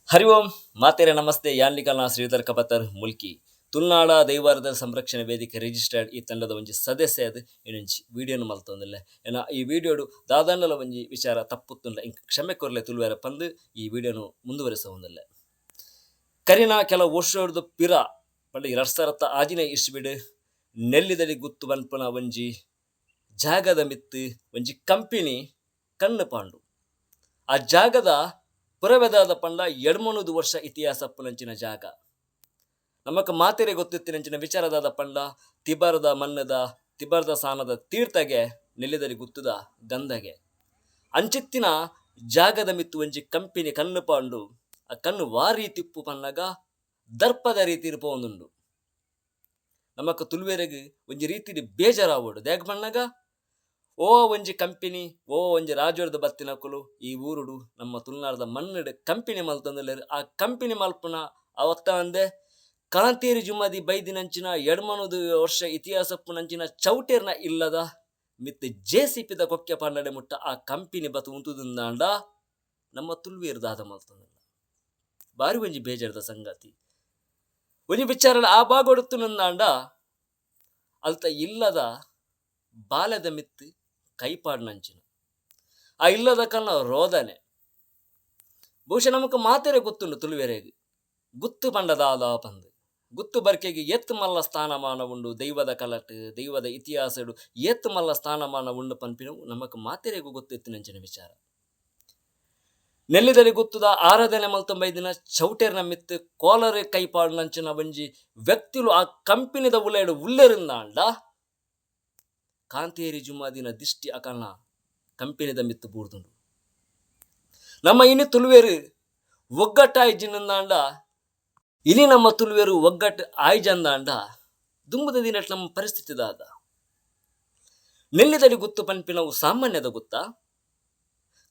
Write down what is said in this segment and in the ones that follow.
ಹರಿ ಓಂ ಮಾತೆರೆ ನಮಸ್ತೆ ಯಾನ್ಲಿಕಲ್ನ ಶ್ರೀಧರ್ ಕಪತರ್ ಮುಲ್ಕಿ ತುಳುನಾಡ ದೈವಾರದ ಸಂರಕ್ಷಣೆ ವೇದಿಕೆ ರಿಜಿಸ್ಟರ್ಡ್ ಈ ತಂಡದ ಒಂಜಿ ಸದಸ್ಯ ಅದು ಏನೊಂಜಿ ವಿಡಿಯೋನು ಮಲ್ತೊಂದಿಲ್ಲ ಏನ ಈ ವಿಡಿಯೋಡು ದಾದಾಂಡಲ ಒಂಜಿ ವಿಚಾರ ತಪ್ಪುತ್ತುಂಡ ಇಂಕ ಕ್ಷಮೆ ಕೊರ್ಲೆ ತುಳುವೆರ ಪಂದು ಈ ವಿಡಿಯೋನು ಮುಂದುವರಿಸೋದಿಲ್ಲ ಕರಿನ ಕೆಲವು ವರ್ಷದ ಪಿರ ಪಂಡ 2016 ಇಸ್ವಿಡ್ ನೆಲ್ಲಿದಡಿ ಗುತ್ತು ಬನ್ಪುನ ಒಂಜಿ ಜಾಗದ ಮಿತ್ತು ಒಂಜಿ ಕಂಪನಿ ಕಣ್ಣು ಪಾಂಡು ಆ ಜಾಗದ ಪುರವೆದಾದ ಪಂಡ 2-3 ವರ್ಷ ಇತಿಹಾಸ ಪುನಂಚಿನ ಜಾಗ ನಮಕ್ ಮಾತೆರೆ ಗೊತ್ತಿತ್ತಿನಂಚಿನ ವಿಚಾರದಾದ ಪಂಡ ತಿಬರದ ಮನ್ನದ ತಿಬರದ ಸಾನದ ತೀರ್ಥಗೆ ನೆಲ್ಲಿದರಿ ಗುತ್ತುದ ಗಂಧಗೆ ಅಂಚಿತ್ತಿನ ಜಾಗದ ಮಿತ್ತು ಒಂಜಿ ಕಂಪನಿ ಕಣ್ಣು ಪಾಂಡು ಆ ಕಣ್ಣು ವಾರಿ ತಿಪ್ಪು ಪನ್ನಗ ದರ್ಪದ ರೀತಿ ಇರ್ಪೋಂದುಂಡು ನಮಕ್ ತುಳುವೆರೆಗ್ ಒಂಜಿ ರೀತಿಡ್ ಬೇಜಾರಾವೋಡು ದೇಗ ಪನ್ನಗ ಓ ಒಂಜಿ ಕಂಪನಿ ಓ ಒಂಜಿ ರಾಜೋರ್ದ ಬತ್ತಿನಕುಲು ಈ ಊರುಡು ನಮ್ಮ ತುಳುನಾಡದ ಮಣ್ಣುಡು ಕಂಪನಿ ಮಲ್ತಂದಲ್ಲೇರು ಆ ಕಂಪನಿ ಮಲ್ಪುನ ಅವತ್ತ ಅಂದೆ ಕಾಂತೇರಿ ಜುಮ್ಮದಿ ಬೈದಿನಂಚಿನ 2-3 ವರ್ಷ ಇತಿಹಾಸ ಪುನಂಚಿನ ಚೌಟೇರ್ನ ಇಲ್ಲದ ಮಿತ್ JCPದ ಕೊಕ್ಕೆ ಪಂಡಡೆ ಮುಟ್ಟ ಆ ಕಂಪನಿ ಬತ್ತು ಉಂತುದಿಂದಾಂಡ ನಮ್ಮ ತುಳುವೇರ್ದಾದ ಮಲ್ತಂದಲ್ಲ ಬಾರಿ ಒಂಜಿ ಬೇಜಾರದ ಸಂಗತಿ ಒಂಜಿ ವಿಚಾರ ಆ ಬಾಗೊಡುತ್ತು ನಂದಾಂಡ ಅಲ್ತ ಇಲ್ಲದ ಬಾಲ್ಯದ ಮಿತ್ತು ಕೈಪಾಡ್ನಂಚಿನ ಆ ಇಲ್ಲದ ಕಲ್ನ ರೋದನೆ ಬಹುಶಃ ನಮಕ್ ಮಾತೆರೆ ಗೊತ್ತುಂಡು ತುಳುವೆರೆಗೆ ಗುತ್ತು ಪಂಡದಾದ ಪಂದು ಗುತ್ತು ಬರ್ಕೆಗೆ ಎತ್ತು ಮಲ್ಲ ಸ್ಥಾನಮಾನ ಉಂಡು ದೈವದ ಕಲಟ್ ದೈವದ ಇತಿಹಾಸಡು ಎತ್ತು ಮಲ್ಲ ಸ್ಥಾನಮಾನ ಉಂಡು ಪನ್ಪಿನವು ನಮಕ್ ಮಾತೆರೆಗೂ ಗೊತ್ತಿತ್ತಿನಂಚಿನ ವಿಚಾರ ನೆಲ್ಲಿದಲ್ಲಿ ಗುತ್ತುದ ಆರಾಧನೆ ಮಲ್ತೊಂಬೈದಿನ ಚೌಟೇರ್ನ ಮಿತ್ತು ಕೋಲರೆ ಕೈಪಾಡ್ನಂಚಿನ ಒಂಜಿ ವ್ಯಕ್ತಿಲು ಆ ಕಂಪನಿದ ಉಲೇಡು ಉಲ್ಲೆರಿಂದಾಂಡ ಕಾಂತೇರಿ ಜುಮ್ಮಾದಿನ ದಿಷ್ಟಿ ಅಕಲ್ನ ಕಂಪನಿದ ಮಿತ್ತು ಬೂರ್ದುಂಡು ನಮ್ಮ ಇನಿ ತುಳುವೇರು ಒಗ್ಗಟ್ಟಾಯ್ಜಿನಂದಾಂಡ ಇನಿ ನಮ್ಮ ತುಳುವೇರು ಒಗ್ಗಟ್ಟು ಆಯ್ಜಂದಾಂಡ ದುಂಬುದ ದಿನ ನಮ್ಮ ಪರಿಸ್ಥಿತಿದಾದ ನೆಲ್ಲಿದಡಿ ಗುತ್ತು ಪನ್ಪಿನವು ಸಾಮಾನ್ಯದ ಗುತ್ತಾ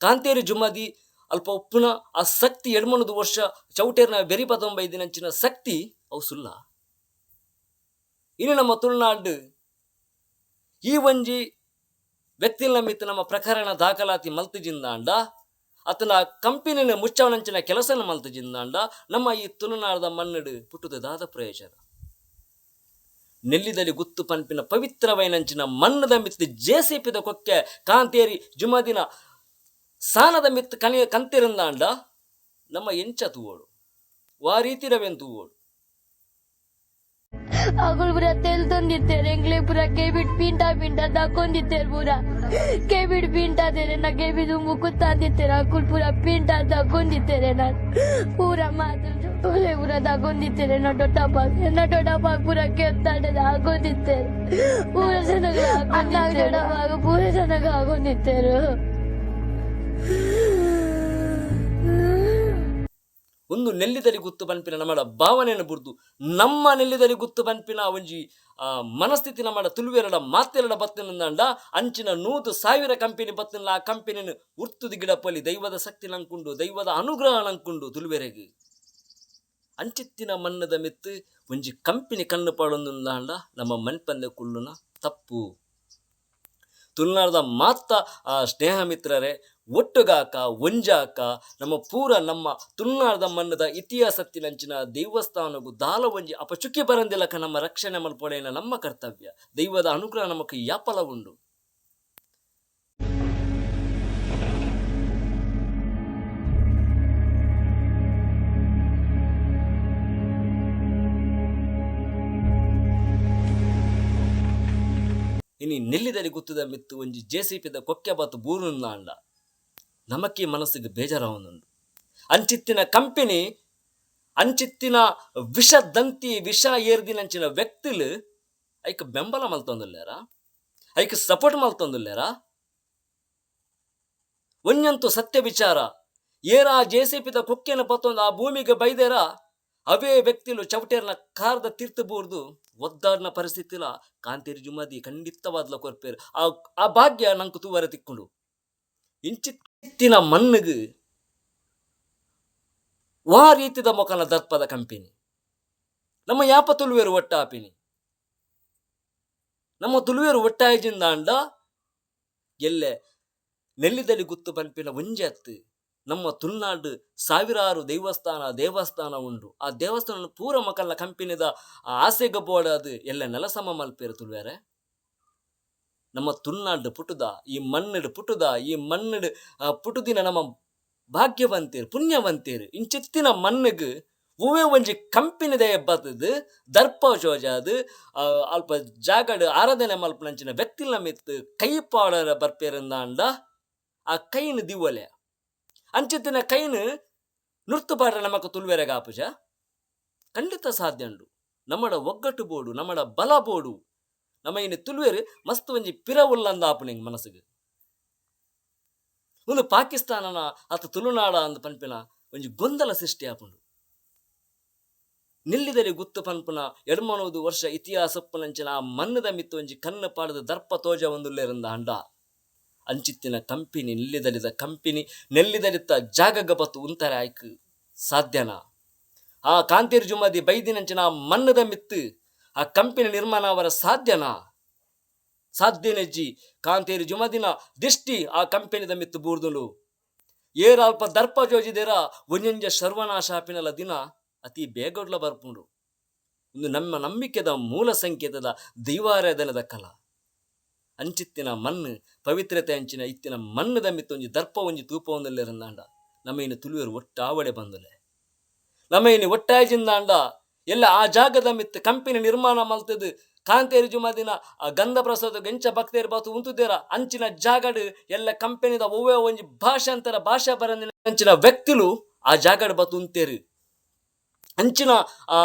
ಕಾಂತೇರಿ ಜುಮ್ಮಾದಿ ಅಲ್ಪ ಉಪ್ಪುನ ಆ ಶಕ್ತಿ 2-3 ವರ್ಷ ಚೌಟೇರ್ನ ಬೆರಿಪತೊಂಬೈದಿನಂಚಿನ ಶಕ್ತಿ ಅವು ಸುಲ್ಲ ಇನ್ನು ನಮ್ಮ ತುಳುನಾಡು ಈ ಒಂಜಿ ವ್ಯಕ್ತಿಲ ಮಿತ್ತು ನಮ್ಮ ಪ್ರಕರಣ ದಾಖಲಾತಿ ಮಲ್ತುಜಿಂದಾಂಡ ಅತನ ಕಂಪನಿನ ಮುಚ್ಚವನಂಚಿನ ಕೆಲಸನ ಮಲ್ತುಜಿಂದಾಂಡ ನಮ್ಮ ಈ ತುಳುನಾಡದ ಮಣ್ಣುಡು ಪುಟ್ಟುದ ದಾದ ಪ್ರಯೋಜನ ನೆಲ್ಲಿದಲ್ಲಿ ಗುತ್ತು ಪನ್ಪಿನ ಪವಿತ್ರವೈನಂಚಿನ ಮಣ್ಣದ ಮಿತ್ತು JCPದ ಕೊಕ್ಕೆ ಕಾಂತೇರಿ ಜುಮದಿನ ಸಾನದ ಮಿತ್ತು ಕಂತಿರಿಂದಾಂಡ ನಮ್ಮ ಎಂಚ ತೂವೋಡು ವಾ ರೀತಿ ರವೆನ್ ತೂವೋಡು ಅಗಳು ಪೂರ ತೆಲ್ತೊಂದಿತ್ತೇರೆ ಎಂಗ್ಲೆ ಪೂರ ಕೇಬಿಡ್ ಪಿಂಟ ತಕ್ಕೊಂದಿತ್ತೇರು ಪೂರ ಕೇಬಿಡ್ ಪಿಂಟದೇರೆ ನಾ ಕೇಬಿಡ್ ಮುಕ್ಕುತ್ತಾಂದಿತ್ತೇರೆ ಅಕುಲ್ ಪೂರ ಪಿಂಟ ತಕ್ಕೊಂದಿತ್ತೇರೆ ನಾನು ಪೂರ ಮಾತು ಪೂರ ತಕ್ಕೊಂದಿತ್ತೇರೆ ನಟೋಟಪ್ಪ ಪೂರ ಕೆತ್ತಾಡದ ಹಾಕೊಂಡಿತ್ತೇರು ಪೂರ ಚೆನ್ನಾಗಿ ಹಾಕೊಂಡಿದ್ದೇವೆ ಪೂರ ಚೆನ್ನಾಗಿ ಹಾಕೊಂಡಿತ್ತೇರು ಒಂದು ನೆಲ್ಲಿದರಿ ಗುತ್ತು ಪನ್ಪಿನ ನಮ್ಮ ಭಾವನೆಯನ್ನು ಬುರ್ದು ನಮ್ಮ ನೆಲ್ಲಿದರಿ ಗುತ್ತು ಪನ್ಪಿನ ಒಂಜಿ ಮನಸ್ಥಿತಿ ನಮ್ಮ ತುಳುವೆರಡ ಮಾತೆರಡ ಬತ್ತಿನಂದಾಂಡ ಅಂಚಿನ 100,000 ಕಂಪನಿ ಬತ್ತಿನ ಆ ಕಂಪನಿನ ಉರ್ತುದಿ ಗಿಡಪಲ್ಲಿ ದೈವದ ಶಕ್ತಿ ನಂಕುಂಡು ದೈವದ ಅನುಗ್ರಹ ನಂಕುಂಡು ತುಳುವೆರೆಗೆ ಅಂಚಿತ್ತಿನ ಮಣ್ಣದ ಮಿತ್ತು ಒಂಜಿ ಕಂಪನಿ ಕಣ್ಣು ಪಾಡೊಂದುಂದಾಂಡ ನಮ್ಮ ಮನ್ಪಂದೆ ಕುಳ್ಳುನ ತಪ್ಪು ತುಳುನಾಡದ ಮಾತ ಸ್ನೇಹ ಮಿತ್ರರೇ ಒಟ್ಟುಗಾಕ ಒಂಜಾಕ ನಮ್ಮ ಪೂರ ನಮ್ಮ ತುಳುನಾಡದ ಮಣ್ಣದ ಇತಿಹಾಸತ್ತಿನಂಚಿನ ದೇವಸ್ಥಾನಗೂ ದಾಲ ಒಂಜಿ ಅಪಚುಕ್ಕಿ ಬರಂದಿಲ್ಲಕ ನಮ್ಮ ರಕ್ಷಣೆ ಮಲ್ಪೊಡೆಯನ ನಮ್ಮ ಕರ್ತವ್ಯ ದೈವದ ಅನುಗ್ರಹ ನಮಕ್ ಯಾಪಲ ಉಂಡು ಇನಿ ನೆಲ್ಲಿದಲ್ಲಿ ಗುತ್ತದ ಮಿತ್ತು ಒಂಜಿ JCPದ ಕೊಕ್ಕೆ ಬಾತು ಬೂರುಂದಾಂಡ ನಮಕ್ಕೆ ಮನಸ್ಸಿಗೆ ಬೇಜಾರವೊಂದುಂಡು ಅಂಚಿತ್ತಿನ ಕಂಪನಿ ಅಂಚಿತ್ತಿನ ವಿಷದಂತಿ ವಿಷ ಏರ್ದಿನಂಚಿನ ವ್ಯಕ್ತಿಲು ಐಕ್ ಬೆಂಬಲ ಮಲ್ತೊಂದುಲ್ಲೇರ ಐಕ್ ಸಪೋರ್ಟ್ ಮಲ್ತೊಂದುಲ್ಲೇರ ಒಂಜಂತೂ ಸತ್ಯ ವಿಚಾರ ಏರ JCPದ ಕೊಕ್ಕೆನ ಪತ್ತೊಂದು ಆ ಭೂಮಿಗೆ ಬೈದೇರ ಅವೇ ವ್ಯಕ್ತಿಲು ಚೌಟೇರ್ನ ಕಾರ್ದ ತೀರ್ಥ ಬೋರ್ದು ಒದ್ದಾಡ್ನ ಪರಿಸ್ಥಿತಿಲ ಕಾಂತೇರಿ ಜುಮ್ಮದಿ ಖಂಡಿತವಾದ್ಲ ಕೊರ್ಪೇರು ಆ ಭಾಗ್ಯ ನಂಕು ತೂವರೆ ತಿಕ್ಕೊಂಡು ಇಂಚಿತ್ತಿನ ಮಣ್ಣಿಗೆ ವಾ ರೀತಿದ ಮೊಕನ ದರ್ಪದ ಕಂಪನಿ ನಮ್ಮ ಯಾಪ ತುಳುವೇರು ಒಟ್ಟಾಪಿನಿ ನಮ್ಮ ತುಳುವೇರು ಒಟ್ಟಾಯ್ಜಿಂದಾಂಡ ಎಲ್ಲೆ ನೆಲ್ಲಿದಲ್ಲಿ ಗುತ್ತು ಪನ್ಪಿನ ಒಂಜಿ ಅತ್ತು ನಮ್ಮ ತುಳುನಾಡು ಸಾವಿರಾರು ದೇವಸ್ಥಾನ ಉಂಡು. ಆ ದೇವಸ್ಥಾನ ಪೂರ ಮಕ್ಕಳ ಕಂಪೆನಿದ ಆಸೆಗೆ ಬೋಡದು ಎಲ್ಲ ನೆಲಸಮ ಮಲ್ಪೇರು ತುಳುವೇರೆ. ನಮ್ಮ ತುಳುನಾಡು ಪುಟುದ ಈ ಮಣ್ಣಿಡು ಪುಟುದ ಈ ಮಣ್ಣಿಡು ಪುಟುದಿನ ನಮ್ಮ ಭಾಗ್ಯವಂತೇರು ಪುಣ್ಯವಂತೇರು ಇಂಚಿತ್ತಿನ ಮಣ್ಣಿಗೆ ಒವೇ ಒಂಜಿ ಕಂಪೆನಿದ ಬತ್ತದು ದರ್ಪ ಜೋಜಾದು ಅಲ್ಪ ಜಾಗಡು ಆರಾಧನೆ ಮಲ್ಪನಂಚಿನ ವ್ಯಕ್ತಿಲ ಮಿತ್ತು ಕೈ ಪಾಡರ ಬರ್ಪೇರಿಂದಾಂಡ ಆ ಕೈನು ದಿವಲೆ ಅಂಚಿತ್ತಿನ ಕೈನು ನುರ್ತು ಪಾಡ್ರೆ ನಮಕ್ ತುಳುವೆರೆಗ ಆಪುಜ ಖಂಡಿತ ಸಾಧ್ಯ ಉಂಡು. ನಮ್ಮಡ ಒಗ್ಗಟ್ಟು ಬೋಡು ನಮ್ಮಡ ಬಲ ಬೋಡು ನಮ್ಮ ಇನ್ನು ತುಳುವೆರು ಮಸ್ತ್ ಒಂಜಿ ಪಿರವುಲ್ಲಂದ ಆಪುನಿಂಗ್ ಮನಸ್ಸಿಗೆ. ಒಂದು ಪಾಕಿಸ್ತಾನನ ಅತ್ತ ತುಳುನಾಡ ಅಂದ ಪನ್ಪಿನ ಒಂಜಿ ಗೊಂದಲ ಸೃಷ್ಟಿ ಆಪುಂಡು. ನಿಲ್ಲಿದರೆ ಗುತ್ತು ಪನ್ಪುನ 200 ವರ್ಷ ಇತಿಹಾಸಪ್ಪನಂಚಿನ ಆ ಮನ್ನದ ಮಿತ್ತು ಒಂಜಿ ಕಣ್ಣು ಪಾಡದ ದರ್ಪ ತೋಜ ಒಂದುಲ್ಲೇರಿಂದ ಅಂಡ ಅಂಚಿತ್ತಿನ ಕಂಪಿನಿ ನೆಲ್ಲಿದಲಿತ್ತ ಜಾಗಗ ಬತ್ತು ಉಂತಾರೆ ಆಯ್ಕೆ ಸಾಧ್ಯನಾ? ಆ ಕಾಂತೇರು ಜುಮ್ಮದಿ ಬೈದಿನಂಚಿನ ಆ ಮನ್ನದ ಮಿತ್ತು ಆ ಕಂಪನಿ ನಿರ್ಮಾಣ ಅವರ ಸಾಧ್ಯನಾ? ಸಾಧ್ಯನೆಜ್ಜಿ ಕಾಂತೇರು ಜುಮದಿನ ದಿಷ್ಟಿ ಆ ಕಂಪನಿದ ಮಿತ್ತು ಬೂರ್ದುಂಡು ಏರಲ್ಪ ದರ್ಪ ಜೋಜಿದೇರ ಒಂಜೊಂಜ ಸರ್ವನಾಶ ಆಪಿನಲ ದಿನ ಅತಿ ಬೇಗಡ್ಲ ಬರ್ಪುಂಡು. ಒಂದು ನಮ್ಮ ನಂಬಿಕೆದ ಮೂಲ ಸಂಕೇತದ ದೈವಾರಾಧನದ ಕಲ ಅಂಚಿತ್ತಿನ ಮಣ್ಣು ಪವಿತ್ರತೆ ಅಂಚಿನ ಇತ್ತಿನ ಮಣ್ಣದ ಮಿತ್ತು ಒಂಜಿ ದರ್ಪ ಒಂಜಿ ತೂಪ ಒಂದಲ್ಲಿರಂದಾಂಡ ನಮ್ಮ ಇನ್ನು ತುಳುವರು ಒಟ್ಟಾವಡೆ ಬಂದಲೆ ನಮ್ಮ ಇನ್ನು ಒಟ್ಟಾಜಿಂದಾಂಡ ಎಲ್ಲ ಆ ಜಾಗದ ಮಿತ್ತು ಕಂಪನಿ ನಿರ್ಮಾಣ ಮಲ್ತದು ಕಾಂತೇರು ಜುಮದಿನ ಗಂಧ ಪ್ರಸಾದ ಗೆಂಚ ಭಕ್ತೇರು ಬಾತು ಉಂತುದೇರ ಅಂಚಿನ ಜಾಗಡು ಎಲ್ಲ ಕಂಪನಿದ ಒವ್ವೇ ಒಂಜಿ ಭಾಷಾಂತರ ಭಾಷಾ ಬರಂದಿನ ಅಂಚಿನ ವ್ಯಕ್ತಿಲು ಆ ಜಾಗಡು ಬತ್ತು ಉಂತೇರು ಅಂಚಿನ ಆ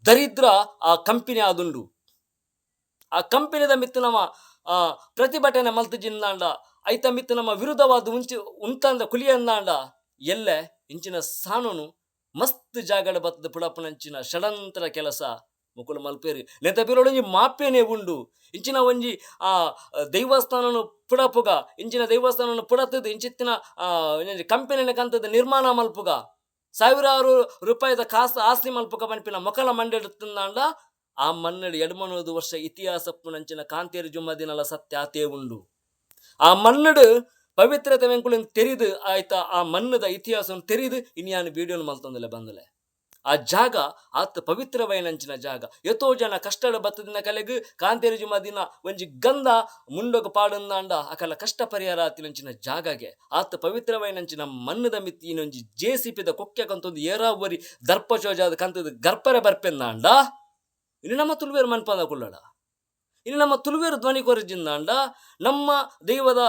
ದರಿದ್ರ ಆ ಕಂಪನಿ ಆದುಂಡು. ಆ ಕಂಪನಿದ ಮಿತ್ತು ನಮ್ಮ ಪ್ರತಿಭಟನೆ ಮಲ್ತಜಿಂದಾಂಡ ಐತ ಮಿತ್ತು ನಮ್ಮ ವಿರುದ್ಧವಾದ ಉಂತಂದ ಕುಲಿಯಂದಾಂಡ ಎಲ್ಲೆ ಇಂಚಿನ ಸಾನೋನು ಮಸ್ತ್ ಜಾಗಡ ಬತ್ತದ ಪುಡಪ್ಪನಂಚಿನ ಷಡಂತರ ಕೆಲಸ ಮುಕುಲು ಮಲ್ಪೇರಿ ನೆತ ಪಿರೋಡೊಂಜಿ ಮಾಪೇನೆ ಉಂಡು. ಇಂಚಿನ ಒಂಜಿ ದೈವಸ್ಥಾನನು ಪುಡಪುಗ ಇಂಚಿನ ದೇವಸ್ಥಾನನು ಪುಡತದು ಇಂಚಿತ್ತಿನ ಕಂಪನಿನ ಕಂತದ ನಿರ್ಮಾಣ ಮಲ್ಪುಗ ಸಾವಿರಾರು ರೂಪಾಯಿದ ಕಾಸು ಆಸ್ತಿ ಮಲ್ಪುಗ ಪನ್ಪಿನ ಮೊಕಲ ಮಂಡೆಡುತ್ತಂದಾಂಡ ಆ ಮಣ್ಣಡಿ 200 ವರ್ಷ ಇತಿಹಾಸಪ್ಪುನಂಚಿನ ಕಾಂತೇರು ಜುಮ್ಮದಿನಲ ಸತ್ಯ ಆತೇ ಉಂಡು. ಆ ಮಣ್ಣಡು ಪವಿತ್ರತೆ ವೆಂಕುಳಿನ ತೆರಿದು ಆಯ್ತಾ ಆ ಮಣ್ಣದ ಇತಿಹಾಸವನ್ನು ತೆರಿದು ಇನ್ಯಾನು ವಿಡಿಯೋನು ಮಲ್ತೊಂದಲೆ ಬಂದಲೆ ಆ ಜಾಗ ಆತ ಪವಿತ್ರವೈನಂಚಿನ ಜಾಗ ಎತ್ತೋ ಜನ ಕಷ್ಟದ ಬತ್ತದಿನ ಕಲೆಗೂ ಕಾಂತೇರು ಜುಮ್ಮದಿನ ಒಂಜಿ ಗಂಧ ಮುಂಡೊಗ ಪಾಡಂದಾಂಡ ಅಕಲ ಕಷ್ಟ ಪರಿಹಾರ ಆತಿನಂಚಿನ ಜಾಗಗೆ ಆತ ಪವಿತ್ರವೈನಂಚಿನ ಮಣ್ಣದ ಮಿತ್ತಿ ಇನ್ನೊಂಜಿ JCPದ ಕೊಕ್ಕೆಕಂತೊಂದು ಏರಾವರಿ ದರ್ಪ ಚೋಜಾದ ಕಂತದ ಗರ್ಪರೆ ಬರ್ಪೆಂದಾಂಡ ಇನ್ನು ನಮ್ಮ ತುಳುವೇರು ಮನ್ಪಂದ ಕುಳ್ಳಡ ಇನ್ನು ನಮ್ಮ ತುಳುವೇರು ಧ್ವನಿ ಕೊರಜಿಂದಾಂಡ ನಮ್ಮ ದೈವದ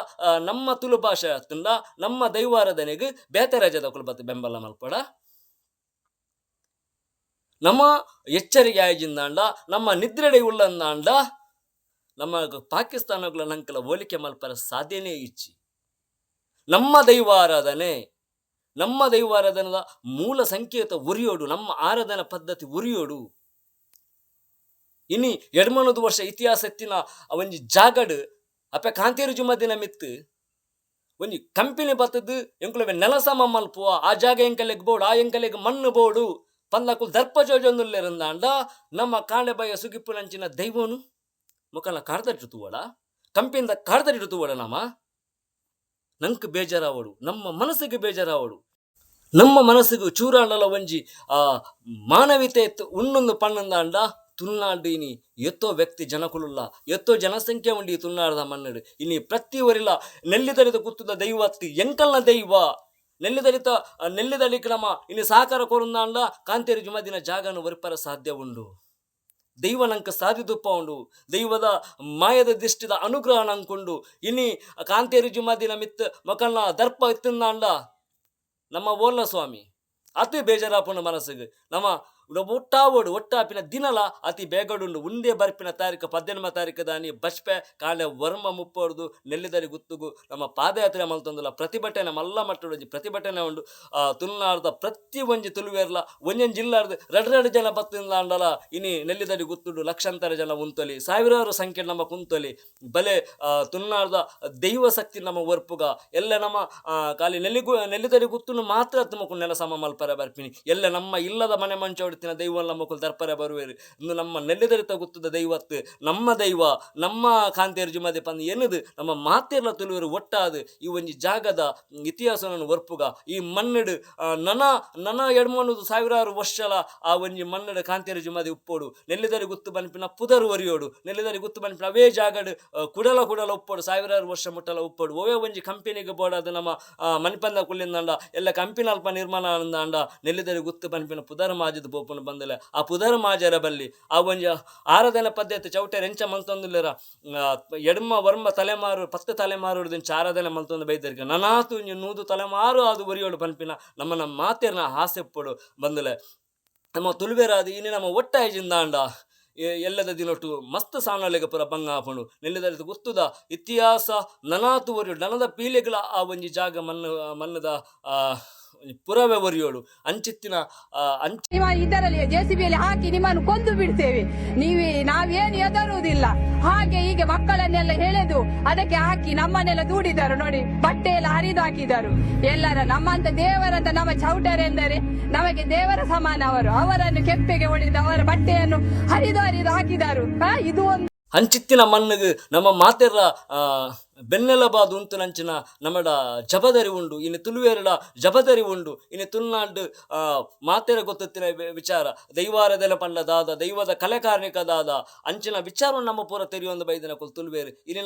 ನಮ್ಮ ತುಳು ಭಾಷೆ ಆತಂಡ ನಮ್ಮ ದೈವಾರಾಧನೆಗೆ ಬೇತೆ ರಾಜ್ಯದ ಕುಲಬತ್ತು ಬೆಂಬಲ ಮಲ್ಪಡ ನಮ್ಮ ಎಚ್ಚರಿಕೆ ಆಯ್ಜಿಂದಾಂಡ ನಮ್ಮ ನಿದ್ರೆಡೆ ಉಳ್ಳಂದಾಂಡ ನಮ್ಮ ಪಾಕಿಸ್ತಾನಗಳ ನಂಕಲ ಹೋಲಿಕೆ ಮಲ್ಪರ ಸಾಧ್ಯನೇ ಇಚ್ಚಿ ನಮ್ಮ ದೈವಾರಾಧನದ ಮೂಲ ಸಂಕೇತ ಉರಿಯೋಡು ನಮ್ಮ ಆರಾಧನಾ ಪದ್ಧತಿ ಉರಿಯೋಡು ಇನಿ 200 ವರ್ಷ ಇತಿಹಾಸ ಎತ್ತಿನ ಒಂಜಿ ಜಾಗಡು ಅಪ್ಪ ಕಾಂತೇರು ಜುಮ್ಮದಿನ ಮಿತ್ತು ಒಂಜಿ ಕಂಪನಿ ಬತ್ತದು ಎಂಕುಲವೆ ನೆಲಸಮ ಮಲ್ಪುವ ಆ ಜಾಗ ಎಂಕಲೆಗ್ ಬೋಡು ಆ ಎಂಕಲೆಗ್ ಮಣ್ಣು ಬೋಡು ಪಂದಕು ದರ್ಪ ಜೋಜೊಂದುಲ್ಲೆರಂದಾಂಡ ನಮ್ಮ ಕಾಂಡೆಬಾಯ ಸುಗಿಪ್ಪುನಂಚಿನ ದೈವನು ಮುಖನ ಕಾಡ್ದಟ್ಟು ತೂವಡ ಕಂಪಿಂದ ಕಾಡ್ದಟ್ಟು ತೂವಡ ನಂಗೆ ಬೇಜಾರಾವಡು ನಮ್ಮ ಮನಸ್ಸಿಗೆ ಬೇಜಾರಾವಡು ನಮ್ಮ ಮನಸ್ಸಿಗೆ ಚೂರಾಂಡಲ ಒಂಜಿ ಮಾನವೀಯತೆ ಉಣ್ಣೊಂದು ಪಣ್ಣಂದಾಂಡ ತುಳುನಾಡು ಇನಿ ಎತ್ತೋ ವ್ಯಕ್ತಿ ಜನಕುಲುಲ್ಲ ಎತ್ತೋ ಜನಸಂಖ್ಯೆ ಉಂಡಿ ತುಳುನಾಡದ ಮಣ್ಣಡು ಇನಿ ಪ್ರತಿ ಒರಿಲ ನೆಲ್ಲಿದರಿದ ಕುತ್ತದ ದೈವತ್ತಿ ಎಂಕಲ್ನ ದೈವ ನೆಲ್ಲಿದಲಿಕ್ಕೆ ನಮ್ಮ ಇನ್ನು ಸಾಕಾರ ಕೊರಂದಾಂಡ ಕಾಂತೇರು ಜುಮದಿನ ಜಾಗನು ಒರಿಪರ ಸಾಧ್ಯ ಉಂಡು. ದೈವ ನಂಕ ಸಾಧಿದುಪ್ಪ ಉಂಡು ದೈವದ ಮಾಯದ ದಿಷ್ಟಿದ ಅನುಗ್ರಹ ನಂಕುಂಡು ಇನಿ ಕಾಂತೇರು ಜುಮದಿನ ಮಿತ್ ಮಕ್ಕಳನ್ನ ದರ್ಪ ಇತ್ತಂದಾಂಡ ನಮ್ಮ ಓಲ್ಲ ಸ್ವಾಮಿ ಅತಿ ಬೇಜಾರಾಪುಂಡು ಮನಸ್ಸಿಗೆ ನಮ್ಮ ಒಟ್ಟಾಪಿನ ದಿನಲ ಅತಿ ಬೇಗಡುಂಡು ಉಂಡೆ ಬರ್ಪಿನ ತಾರೀಕು 18 ತಾರೀಕು ದಾನಿ ಬಸ್ಪೆ ಕಾಂಡೆ ವರ್ಮ ಮುಪ್ಪೊಡ್ದು ನೆಲ್ಲಿದರಿ ಗುತ್ತುಗು ನಮ್ಮ ಪಾದಯಾತ್ರೆ ಮಲ್ತೊಂದುಲ ಪ್ರತಿಭಟನೆ ಮಲ್ಲ ಮಟ್ಟೊಂಜಿ ಪ್ರತಿಭಟನೆ ಉಂಡು. ತುಳುನಾಡದ ಪ್ರತಿ ಒಂಜಿ ತುಳುವೇರ್ಲ ಒಂಜೊಂದು ಜಿಲ್ಲಾರ್ದು 2 ಜನ ಬತ್ತಿಂದಾಂಡಲ ಇನಿ ನೆಲ್ಲಿದರಿ ಗುತ್ತುಡು ಲಕ್ಷಾಂತರ ಜನ ಉಂತೊಲಿ ಸಾವಿರಾರು ಸಂಖ್ಯೆ ನಮ್ಮ ಕುಂತೊಲಿ ಬಲೆ ತುಳುನಾಡದ ದೈವ ಶಕ್ತಿ ನಮ್ಮ ಒರ್ಪುಗ ಎಲ್ಲ ನಮ್ಮ ಖಾಲಿ ನೆಲ್ಲಿದರಿ ಗುತ್ತುನು ಮಾತ್ರ ತುಮಕು ನೆಲ ಸಮ ಮಲ್ಪರ ಬರ್ಪಿನಿ ಎಲ್ಲ ನಮ್ಮ ಇಲ್ಲದ ಮನೆ ಮಂಚೋಡು ಇಡ್ತಿನ ದೈವ ನಮ್ಮಕ್ಕಳು ದರ್ಪರೆ ಬರುವೇರು ಇನ್ನು ನಮ್ಮ ನೆಲ್ಲಿದರಿತ ಗೊತ್ತದ ದೈವತ್ತು ನಮ್ಮ ದೈವ ನಮ್ಮ ಕಾಂತೇರು ಜುಮದೆ ಪಂದು ಎನ್ನದು ನಮ್ಮ ಮಾತೇರ್ಲ ತುಳುವರು ಒಟ್ಟಾದು ಈ ಒಂಜಿ ಜಾಗದ ಇತಿಹಾಸವನ್ನು ಒರ್ಪುಗ ಈ ಮಣ್ಣಡು ನನ ಎಡ್ಮಣ್ಣದು ಸಾವಿರಾರು ವರ್ಷಲ ಆ ಒಂಜಿ ಮಣ್ಣಡು ಕಾಂತೇರು ಜುಮದೆ ಉಪ್ಪೋಡು ನೆಲ್ಲಿದರಿ ಗುತ್ತು ಬನ್ಪಿನ ಪುದರು ಒರಿಯೋಡು ನೆಲ್ಲಿದರಿ ಗುತ್ತು ಬನ್ಪಿನ ಅವೇ ಜಾಗಡು ಕುಡಲ ಉಪ್ಪೋಡು ಸಾವಿರಾರು ವರ್ಷ ಮುಟ್ಟಲ ಉಪ್ಪೋಡು ಓವೇ ಒಂಜಿ ಕಂಪೆನಿಗೆ ಬೋಡಾದು ನಮ್ಮ ಮಣಿಪಂದ ಕುಳ್ಳಿಂದಂಡ ಎಲ್ಲ ಕಂಪೆನಿ ಅಲ್ಪ ನಿರ್ಮಾಣ ಅಂದ ನೆಲ್ಲಿದರಿ ಗುತ್ತು ಬನ್ಪಿನ ಪುದರ ಮಾಜದ ಪೋಪುನ ಬಂದಲೆ ಆ ಪುದರ ಮಾಜರ ಬಲ್ಲಿ ಆ ಒಂಜಿ ಆರಾಧನೆ ಪದ್ಧತಿ ಚೌಟೆ ಎಂಚ ಮಲ್ತೊಂದುಲ್ಲೆರ ಎಡ್ಮ ವರ್ಮ ತಲೆಮಾರು 10 ತಲೆಮಾರು ಆರಾಧನೆ ಮಲ್ತೊಂದು ಬೈದರಿಗೆ ನನಾತು ನೂದು ತಲೆಮಾರು ಅದು ಒರಿಯೋಡು ಪನ್ಪಿನ ನಮ್ಮ ಮಾತೇರ್ನ ಹಾಸೆ ಪೋಡು ಬಂದಲೆ ನಮ್ಮ ತುಳುವೆರಾದು ಇನ್ನು ನಮ್ಮ ಒಟ್ಟಾಯ್ಜಿಂದಾಂಡ ಎಲ್ಲದ ದಿನೊಟ್ಟು ಮಸ್ತ್ ಸಾವನಲೆಗೆ ಪುರ ಬಂಗ ಹಾಕೊಂಡು ನೆಲ್ಲಿದರಿತ ಗೊತ್ತುದ ಇತಿಹಾಸ ನನಾತು ಒರಿಯೋಡು ನನದ ಪೀಳಿಗೆಗಳ ಆ ಒಂಜಿ ಜಾಗ ಮನ್ನದ ಪುರವೇ ಒರಿಯೋಡು ಅಂಚಿತ್ತಿನ ಇದರಲ್ಲಿ ಜೆಸಿಬಿಯಲ್ಲಿ ಹಾಕಿ ನಿಮ್ಮನ್ನು ಕೊಂದು ಬಿಡ್ತೇವೆ ನಾವೇನು ಎದರುವುದಿಲ್ಲ ಹಾಗೆ ಹೀಗೆ ಮಕ್ಕಳನ್ನೆಲ್ಲ ಎಳೆದು ಅದಕ್ಕೆ ಹಾಕಿ ನಮ್ಮನ್ನೆಲ್ಲ ದೂಡಿದರು ನೋಡಿ, ಬಟ್ಟೆ ಎಲ್ಲ ಹರಿದು ಹಾಕಿದರು ಎಲ್ಲರ. ನಮ್ಮಂತ ದೇವರಂತ ನಮ್ಮ ಚೌಟರೆಂದರೆ ನಮಗೆ ದೇವರ ಸಮಾನ ಅವರನ್ನು ಕೆಪ್ಪೆಗೆ ಹೊಡೆದು ಅವರ ಬಟ್ಟೆಯನ್ನು ಹರಿದು ಹಾಕಿದರು. ಇದು ಒಂದು ಹಂಚಿತ್ತಿನ ಮಣ್ಣಿಗೆ ನಮ್ಮ ಮಾತೆರ ಬೆನ್ನೆಲಬಾದು ಉಂಟು ನಂಚಿನ ನಮ್ಮಡ ಜಬದರಿ ಉಂಡು ಇನ್ನು ತುಳುವೇರಡ ಜಬದರಿ ಉಂಡು ಇನ್ನು ತುಳುನಾಡು ಮಾತೆರ ಗೊತ್ತಿನ ವಿಚಾರ ದೈವಾರದೆಲೆ ಪಂಡ ದಾದ ದೈವದ ಕಲೆಕಾರ್ಣಿಕ ದಾದ ಅಂಚಿನ ವಿಚಾರವನ್ನು ನಮ್ಮ ಪೂರ ತೆರೆಯೊಂದು ಬೈದಿನ ತುಳುವೇರು ಇನ್ನು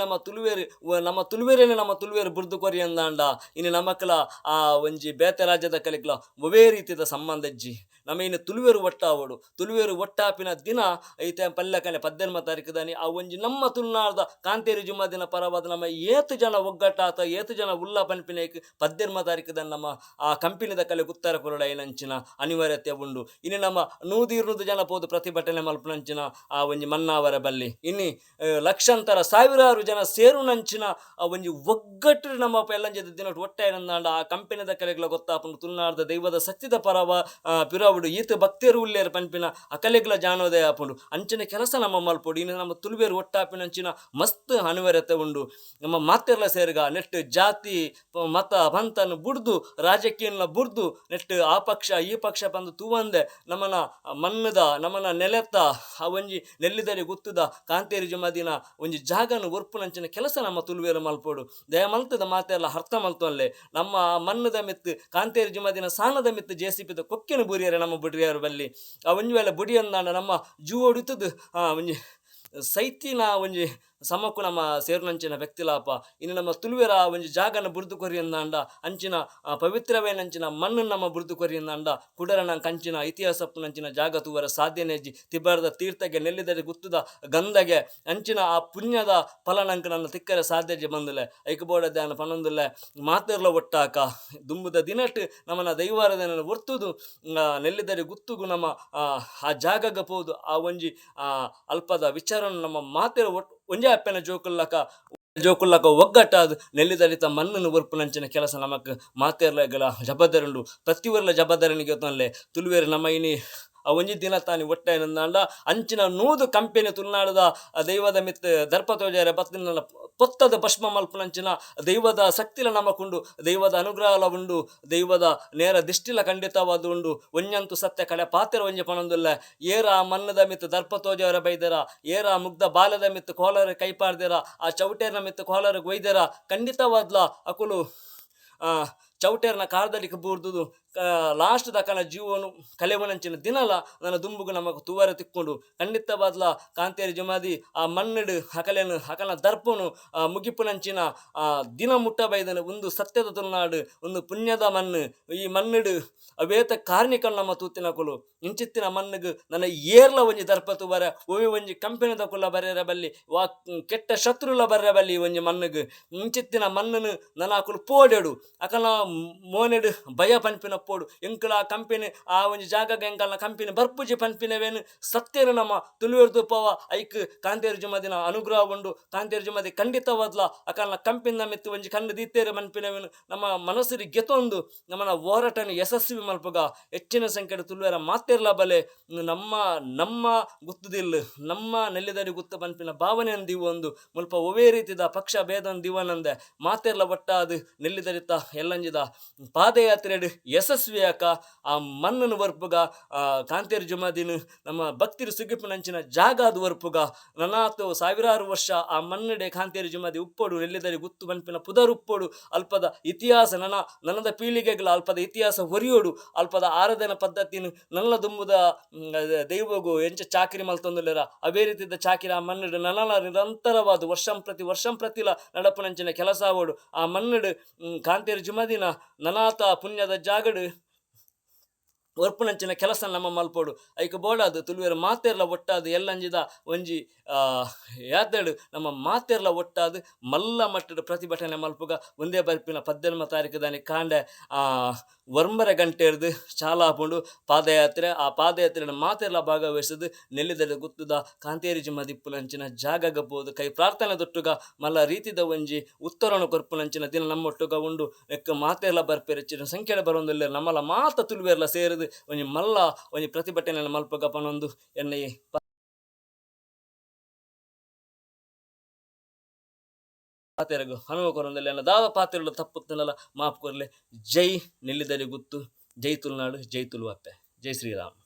ನಮ್ಮ ತುಳುವೇರೇನೆ ನಮ್ಮ ತುಳುವೇರು ಬುರ್ದು ಕೊರಿ ಅಂದಾಂಡ ಇನ್ನು ನಮ್ಮಕ್ಕಳ ಆ ಒಂಜಿ ಬೇತೆ ರಾಜ್ಯದ ಕಲೆಗಳ ಒವೇ ರೀತಿಯ ಸಂಬಂಧ ಇಜ್ಜಿ ನಮ್ಮ ಇನ್ನು ತುಳುವೇರು ಒಟ್ಟಾವಡು ತುಳುವೇರು ಒಟ್ಟಾಪಿನ ದಿನ ಐತೆ ಪಲ್ಯಕನೆ 18 ತಾರೀಕು ದಾನಿ ಆ ಒಂಜಿ ನಮ್ಮ ತುಳುನಾಡದ ಕಾಂತೇರಿ ಜುಮ್ಮ ದಿನ ಪರವಾದ ನಮ್ಮ ಏತು ಜನ ಒಗ್ಗಟ್ಟಾತ ಏತು ಜನ ಉಲ್ಲ ಪನ್ಪಿನೇಕ್ 18 ತಾರೀಕು ದಾನ ನಮ್ಮ ಆ ಕಂಪನಿದ ಕಲೆ ಉತ್ತರ ಕೊರಡ ಏನಂಚಿನ ಅನಿವಾರ್ಯತೆ ಉಂಡು ಇನ್ನು ನಮ್ಮ 100 ಜನ ಪೋದು ಪ್ರತಿಭಟನೆ ಮಲ್ಪನಂಚಿನ ಆ ಒಂಜಿ ಮನ್ನಾವರ ಬಲ್ಲಿ ಇನ್ನು ಲಕ್ಷಾಂತರ ಸಾವಿರಾರು ಜನ ಸೇರು ನಂಚಿನ ಆ ಒಂಜಿ ಒಗ್ಗಟ್ಟು ನಮ್ಮ ಎಲ್ಲಂಜದ ದಿನ ಒಟ್ಟಾಯನಂದಾಂಡ ಆ ಕಂಪನಿದ ಕಲೆಗಳ ಗೊತ್ತಾಪುಂಡು ತುಳುನಾಡದ ದೈವದ ಸತ್ಯದ ಪರವ ಪಿರವುಡು ಈತ ಭಕ್ತಿಯರು ಉಳ್ಳೇರು ಪನ್ಪಿನ ಆ ಕಲೆಗಳ ಜಾನೋದಯ ಆಪುಂಡು ಅಂಚಿನ ಕೆಲಸ ನಮ್ಮ ಮಲ್ಪೋಡು ಇನ್ನು ನಮ್ಮ ತುಳುವೇರು ಒಟ್ಟಾಪಿನಂಚಿನ ಮಸ್ತ್ ಅನಿವಾರ್ಯತೆ ಉಂಡು ನಮ್ಮ ಮಾತೆರ್ಲ ಸೇರ್ಗ ನೆಟ್ ಜಾತಿ ಮತ ಪಂತನ್ನು ಬುಡ್ದು ರಾಜಕೀಯನ ಬುಡ್ದು ನೆಟ್ ಆ ಪಕ್ಷ ಈ ಪಕ್ಷ ಬಂದು ತೂವಂದೆ ನಮ್ಮನ ಮಣ್ಣದ ನಮ್ಮನ ನೆಲೆತ್ತ ಆ ಒಂಜಿ ನೆಲ್ಲಿದರಿ ಗೊತ್ತದ ಕಾಂತೇರಿ ಜುಮದಿನ ಒಂಜಿ ಜಾಗನು ಒರ್ಪುನಂಚಿನ ಕೆಲಸ ನಮ್ಮ ತುಳುವೇರು ಮಲ್ಪೋಡು ದಯ ಮಲ್ತದ ಮಾತೆಲ್ಲ ಅರ್ಥ ಮಲ್ತೊಲ್ಲೆ ನಮ್ಮ ಮಣ್ಣದ ಮಿತ್ತು ಕಾಂತೇರಿ ಜುಮದಿನ ಸಾನದ ಮಿತ್ತು ಜೆಸಿಪಿದ ಕೊಕ್ಕಿನ ಬುರಿಯರೆ ನಮ್ಮ ಬುಡಿಯರು ಬಲ್ಲಿ ಆ ಒಂಜಿ ವೇಳೆ ಬುಡಿ ಅಂದಾಂಡ ನಮ್ಮ ಜೂ ಹೊಡಿತದು ಒಂಜಿ ಸೈತಿನ ಒಂಜಿ ಸಮಕ್ಕು ನಮ್ಮ ಸೇರ್ನಂಚಿನ ವ್ಯಕ್ತಿಲಾಪ ಇನ್ನು ನಮ್ಮ ತುಳುವೆರ ಒಂಜಿ ಜಾಗನ ಬುರ್ದು ಕೊರಿ ಅಂದಾಂಡ ಅಂಚಿನ ಪವಿತ್ರವೇನಂಚಿನ ಮಣ್ಣು ನಮ್ಮ ಬುರ್ದು ಕೊರಿ ಅಂದಾಂಡ ಕುಡರನ ಕಂಚಿನ ಇತಿಹಾಸಪ್ಪುನಂಚಿನ ಜಾಗ ತೂವರ ಸಾಧ್ಯನೆಜ್ಜಿ ತಿಬ್ಬರದ ತೀರ್ಥಗೆ ನೆಲ್ಲಿದರೆ ಗುತ್ತದ ಗಂಧಗೆ ಅಂಚಿನ ಆ ಪುಣ್ಯದ ಫಲನಂಕ ನನ್ನ ತಿಕ್ಕರೆ ಸಾಧ್ಯಜೆ ಬಂದಲೆ ಐಕಬೋಡ ಧ್ಯಾನ ಪನೊಂದುಲೆ ಮಾತೆರ್ಲ ಒಟ್ಟಾಕ ದುಂಬುದ ದಿನಟ್ ನಮ್ಮನ ದೈವಾರದನ ಒರ್ತುದು ನೆಲ್ಲಿದರೆ ಗುತ್ತುಗು ನಮ್ಮ ಆ ಜಾಗಗ ಪೋದು ಆ ಒಂಜಿ ಅಲ್ಪದ ವಿಚಾರವನ್ನು ನಮ್ಮ ಮಾತೆರ ಒಂಜೇ ಅಪ್ಪನ ಜೋಕುಲ್ಲಕ ಒಗ್ಗಟ್ಟಾದು ನೆಲ್ಲಿದರಿತ ಮಣ್ಣನ್ನು ಒರ್ಪುನಂಚಿನ ಕೆಲಸ ನಮಕ್ ಮಾತೆರ್ಲಗಳ ಜಬದರುಂಡು ಪ್ರತಿವರ್ಲ ಜಬದರನಿಗೆ ತೊಂದಲೆ ತುಳುವೇರು ನಮ್ಮ ಇನಿ ಒಂಜಿ ದಿನ ತಾನಿ ಒಟ್ಟಾಯನಂದಾಂಡ ಅಂಚಿನ 100 ಕಂಪೆನಿ ತುಳುನಾಡದ ದೈವದ ಮಿತ್ ದರ್ಪತೋಜಾರ ಬತ್ತಿನ ಪೊತ್ತದ ಭಸ್ಮ ಮಲ್ಪನಂಚಿನ ದೈವದ ಶಕ್ತಿಲ ನಮಕುಂಡು ದೈವದ ಅನುಗ್ರಹಲ ಉಂಡು ದೈವದ ನೇರ ದಿಷ್ಟಿಲ ಖಂಡಿತವಾದ ಉಂಡು ಒಂಜಂತು ಸತ್ಯ ಕಡೆ ಪಾತ್ರ ಒಂಜಿ ಪನೊಂದುಲ್ಲ ಏರ ಮಣ್ಣದ ಮಿತ್ ದರ್ಪತೋಜಾರ ಬೈದರ ಏರ ಮುಗ್ಧ ಬಾಲದ ಮಿತ್ ಕೋಲರ ಕೈಪಾಡ್ದರ ಆ ಚೌಟೇರ್ನ ಮಿತ್ ಕೋಲರ ಒಯ್ದರ ಖಂಡಿತವಾದ್ಲ ಅಕುಲು ಚೌಟೇರ್ನ ಕಾರದಲ್ಲಿ ಬೂರ್ದುದು ಲಾಸ್ಟ್ ದಕನ ಜೀವನು ಕಲೆವನಂಚಿನ ದಿನಲ ನನ್ನ ದುಂಬುಗು ನಮకు ತೂವರ ತಿಕ್ಕೊಂಡು ಖಂಡಿತವಾದ್ಲ ಕಾಂತೇರಿ ಜುಮಾದಿ ಆ ಮಣ್ಣಡು ಹಕಲೆನು ಹಕಲ ದರ್ಪನು ಮುಗಿಪುನಂಚಿನ ದಿನ ಮುಟ್ಟ ಬೈದನು ಒಂದು ಸತ್ಯದ ತುಳುನಾಡು ಒಂದು ಪುಣ್ಯದ ಮಣ್ಣು ಈ ಮಣ್ಣಡು ಅವೇತ ಕಾರ್ಣಿಕನು ನಮ್ಮ ತೂತಿನ ಕೊಲು ಇಂಚಿತ್ತಿನ ಮಣ್ಣಿಗೆ ನನ್ನ ಏರ್ಲ ಒಂಜಿ ದರ್ಪ ತೂವರ ಒವಿ ಒಂಜಿ ಕಂಪೆನಿದ ಕುಲ್ಲ ಬರೆಯರ ಬಲ್ಲಿ ವಾ ಕೆಟ್ಟ ಶತ್ರುಲ ಬರೆಯ ಬಲ್ಲಿ ಒಂಜಿ ಮಣ್ಣಿಗೆ ಇಂಚಿತ್ತಿನ ಮಣ್ಣನು ನನ್ನ ಕುಲು ಪೋಡೆಡು ಅಕಲ ಮೋನೆಡು ಭಯ ಪನ್ಪಿನ ಪೋಡು ಎಂಕಲ ಕಂಪೆನಿ ಆ ಒಂಜಿ ಜಾಗಗ ಎಂಕಲ್ನ ಕಂಪೆನಿ ಬರ್ಪುಜಿ ಪನ್ಪಿನವೇನು ಸತ್ಯನು ನಮ್ಮ ತುಳುವೇರು ತುಪ್ಪವ ಐಕ್ ಕಾಂತೇರಿ ಜುಮದಿನ ಅನುಗ್ರಹ ಉಂಡು ಕಾಂತೇರಿ ಜುಮದಿ ಖಂಡಿತವಾದ್ಲ ಅಕಲ್ನ ಕಂಪೆನಿನ ಮಿತ್ತು ಒಂಜಿ ಕಂಡು ದೀತೇರು ಮನ್ಪಿನವೇನು ನಮ್ಮ ಮನಸ್ಸಿಗೆ ಗೆತೊಂದು ನಮ್ಮನ ಹೋರಾಟನ ಯಶಸ್ವಿ ಮಲ್ಪಗ ಹೆಚ್ಚಿನ ಸಂಖ್ಯೆಯ ತುಳುವೇರ ಮಾತೆರ್ಲ ಬಲೆ ನಮ್ಮ ಗುತ್ತದಿಲ್ಲ ನಮ್ಮ ನೆಲ್ಲಿದರಿ ಗುತ್ತ ಪನ್ಪಿನ ಭಾವನೆಯನ್ನು ದಿವು ಒಂದು ಮುಲ್ಪ ಒವೇ ರೀತಿದ ಪಕ್ಷ ಭೇದನ್ ದಿವನಂದೆ ಮಾತೆರ್ಲ ಒಟ್ಟಾದು ನೆಲ್ಲಿದರಿತ ಎಲ್ಲಂಜಿದ ಪಾದಯಾತ್ರೆಡು ಯಶಸ್ವಿಯಾಕ ಆ ಮಣ್ಣನ್ನು ವರ್ಪುಗ ಕಾಂತೇರು ಜುಮಾದಿನ ನಮ್ಮ ಭಕ್ತಿರು ಸುಗಿಪಿನಂಚಿನ ಜಾಗಾದ ವರ್ಪುಗ ನನಾತು ಸಾವಿರಾರು ವರ್ಷ ಆ ಮಣ್ಣಡೆ ಕಾಂತೇರು ಜುಮಾದಿ ಉಪ್ಪೋಡು ನೆಲ್ಲಿದರೆ ಗುತ್ತು ಬನ್ಪಿನ ಪುದರ್ ಉಪ್ಪೋಡು ಅಲ್ಪದ ಇತಿಹಾಸ ನನ್ನದ ಪೀಳಿಗೆಗಳ ಅಲ್ಪದ ಇತಿಹಾಸ ಹೊರಿಯೋಡು ಅಲ್ಪದ ಆರಾಧನಾ ಪದ್ಧತಿನ ನನ್ನ ದುಂಬುದ ದೈವಗು ಎಂಚ ಚಾಕಿರಿ ಮಲ್ತೊಂದುಲ್ಲೆರ ಅವೇ ರೀತಿಯ ಚಾಕಿರಿ ಆ ಮಣ್ಣಡು ನನಲ ನಿರಂತರವಾದ ವರ್ಷಂ ಪ್ರತಿಲ ನಡಪನಂಚಿನ ಕೆಲಸ ಆವೋಡು ಆ ಮಣ್ಣಡು ಕಾಂತೇರು ಜುಮದಿನ ನನಾತ ಪುಣ್ಯದ ಜಾಗಡು ಒರ್ಪುನಂಚಿನ ಕೆಲಸ ನಮ್ಮ ಮಲ್ಪೋಡು ಐಕ ಬೋಡಾದು ತುಳುವೆರ ಮಾತೆರ್ಲ ಒಟ್ಟಾದು ಎಲ್ಲಂಜಿದ ಒಂಜಿ ಯಾದಡು ನಮ್ಮ ಮಾತೆರ್ಲ ಒಟ್ಟಾದು ಮಲ್ಲ ಮಟ್ಟದ ಪ್ರತಿಭಟನೆ ಮಲ್ಪುಗ ಒಂದೇ ಬರ್ಪಿನ 18 ತಾರೀಕು ದಾನಿ ಕಾಂಡೆ ವರ್ಮರ ಗಂಟೆರ್ದು ಚಾಲಾಪುಂಡು ಪಾದಯಾತ್ರೆ ಆ ಪಾದಯಾತ್ರೆನ ಮಾತೆರ್ಲ ಭಾಗವಹಿಸದು ನೆಲ್ಲಿದ ಗುತ್ತುದ ಕಾಂತೇರಿ ಜುಮ್ಮ ದಿಪ್ಪುನಂಚಿನ ಜಾಗಗ ಬೋದು ಕೈ ಪ್ರಾರ್ಥನೆ ದೊಟ್ಟುಗ ಮಲ್ಲ ರೀತಿದ ಒಂಜಿ ಉತ್ತರಣ ಕೊರ್ಪುನಂಚಿನ ದಿನ ನಮ್ಮೊಟ್ಟುಗ ಉಂಡು ನೆಕ್ಕ ಮಾತೆರ್ಲ ಬರ್ಪೆರಚ್ಚಿನ ಸಂಖ್ಯೆ ಬರೋದಿಲ್ಲ ನಮ್ಮಲ್ಲ ಮಾತ ತುಳುವೆರ್ಲ ಸೇರಿದು ಒಂಜಿ ಮಲ್ಲ ಒಂಜಿ ಪ್ರತಿಭಟನೆ ಮಲ್ಪಗ ಪನೊಂದು ಎನ್ನ ಪಾತೆರಗು ಹನುಮ ಕೊರೊಂದಲ್ಲಿ ಎನ್ನ ದಾದ ಪಾತೆರಲು ತಪ್ಪುತ್ತನಲ್ಲ ಮಾಪ್ ಕೊರ್ಲೆ. ಜೈ ನೆಲ್ಲಿದರೆ ಗುತ್ತು, ಜೈ ತುಳುನಾಡು, ಜೈ ತುಳುವಪ್ಪೆ, ಜೈ ಶ್ರೀರಾಮ್.